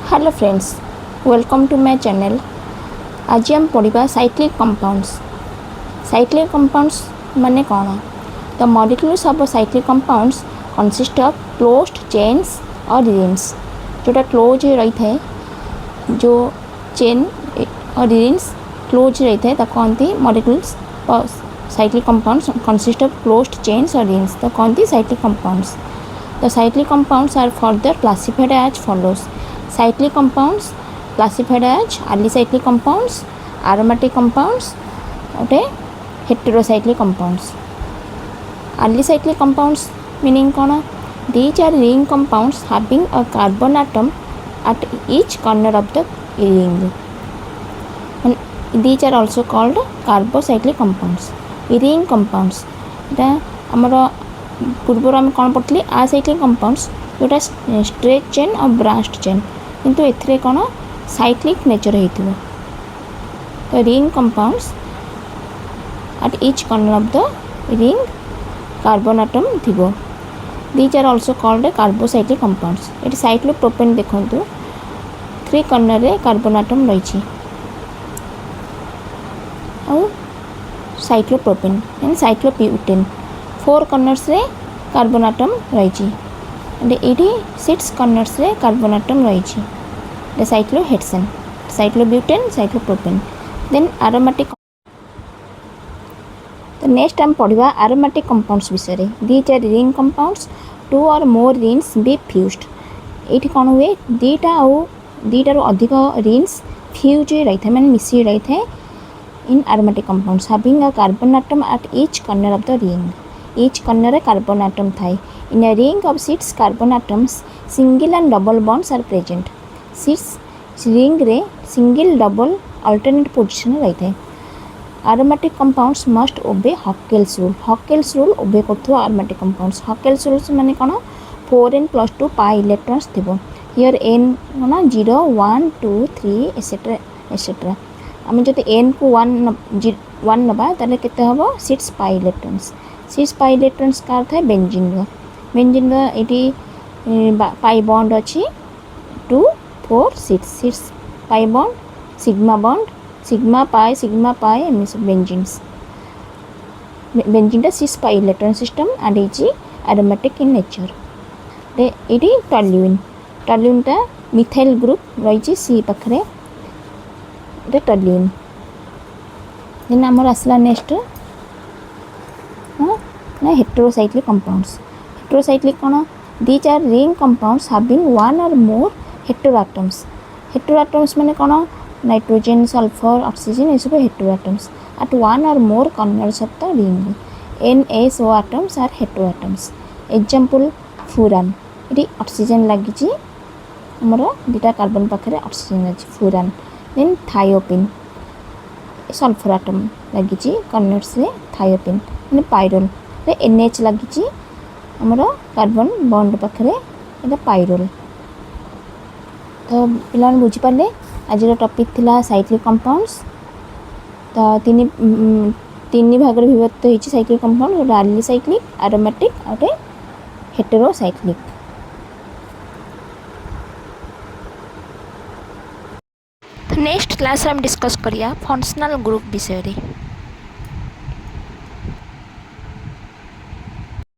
Hello friends, welcome to my channel. आज हम पढ़ा साइक्लिक कंपाउंड्स। साइक्लिक कंपाउंड्स माने कौन? The molecules of cyclic compounds consist of closed chains और rings. जोटा क्लोज रही है, जो चेन और रिंग्स क्लोज रही है, तो कहती molecules cyclic compounds consist of closed chains और रिंग्स, तो कहती cyclic compounds. The cyclic compounds are further classified as follows. Cyclic compounds classified as alicyclic compounds, aromatic compounds, okay, heterocyclic compounds. Alicyclic compounds meaning kona? These are ring compounds having a carbon atom at each corner of the ring. And these are also called carbocyclic compounds. Ring compounds. এটা আমরা पूर्वर आम कौन पढ़ी acyclic compounds जोटा straight chain और branched chain, किंतु एथिरे कौन साइक्लिक नेचर होइथिबो। तो ring compounds at each corner of the ring carbon atom थिबो। These are also called carbocyclic compounds. एटी साइक्लोप्रोपेन देखंतु 3 कॉर्नर रे कार्बन एटम रहिछि और साइक्लोप्रोपेन एंड साइक्लोब्यूटेन 4 कॉर्नर्स रे कार्बन एटम रही। एटी 6 कॉर्नर्स रे कार्बन एटम रही। Cyclohexane, cyclobutane, cyclopropane. Then aromatic. तो नेक्स्ट हम पढ़ा एरोमेटिक कंपाउंड्स विषय। दीज आर रिंग कंपाउंड्स, 2 और मोर रिंग्स बी फ्यूज्ड। ये कौन हुए दीटार अधिक रिंग्स फ्यूज रही है, मैंने मिसी रही है in aromatic compounds having a carbon atom at each corner of the ring. Each corner carbon atom थाई। In a ring of 6 carbon atoms, single and double bonds are present. 6 ring रे single double alternate position रही थे। Aromatic compounds must obey Hockel's rule. Hockel's rule obey करथु aromatic compounds. Hockel's rules माने कौन? 4n + 2 pi electrons थिबो। Here n कौन 0 1 2 3 etc etc। आम जब n को 1 नबा ताले केते हबो 6 pi electrons। 6 पाई इलेक्ट्रॉन्स कार था बेंजीन ये पाई बॉन्ड अच्छी 2 4 6 पाई बॉन्ड सिग्मा पाई एम benzene 6 pi electron system and is aromatic in nature. ये टॉल्यूइन मिथाइल ग्रुप रही सी पाखे टॉल्यूइन। देन आमर आसला नेक्स्ट हेटेरोसाइक्लिक कंपाउंड्स। हेटेरोसाइक्लिक कौन? These are ring compounds having 1 और मोर हेटेरोएटम्स। हेटेरोएटम्स माने कौन? नाइट्रोजन, सल्फर, ऑक्सीजन, ये सब हेटेरोएटम्स एट 1 और more corners of the ring. NSO atoms are heteroatoms. Example furan, ये ऑक्सीजन लगी आमर 2टा कार्बन पाखे ऑक्सीजन अच्छी furan. Then thiophene, sulphur atom लगी कॉर्नर्स रे थायोपिन। पाइरोल रे NH लगी आमर कार्बन बॉन्ड पाखे ये पाइरोल। तो पिला बुझीपारे आज टॉपिक थिला साइक्लिक कंपाउंड्स। तो तीन भाग विभक्त होती साइक्लिक कंपाउंड, गोटे एलिसाइक्लिक, एरोमेटिक और हेटेरोसाइक्लिक। तो नेक्स्ट क्लास हम डिस्कस करिया फंक्शनल ग्रुप विषय।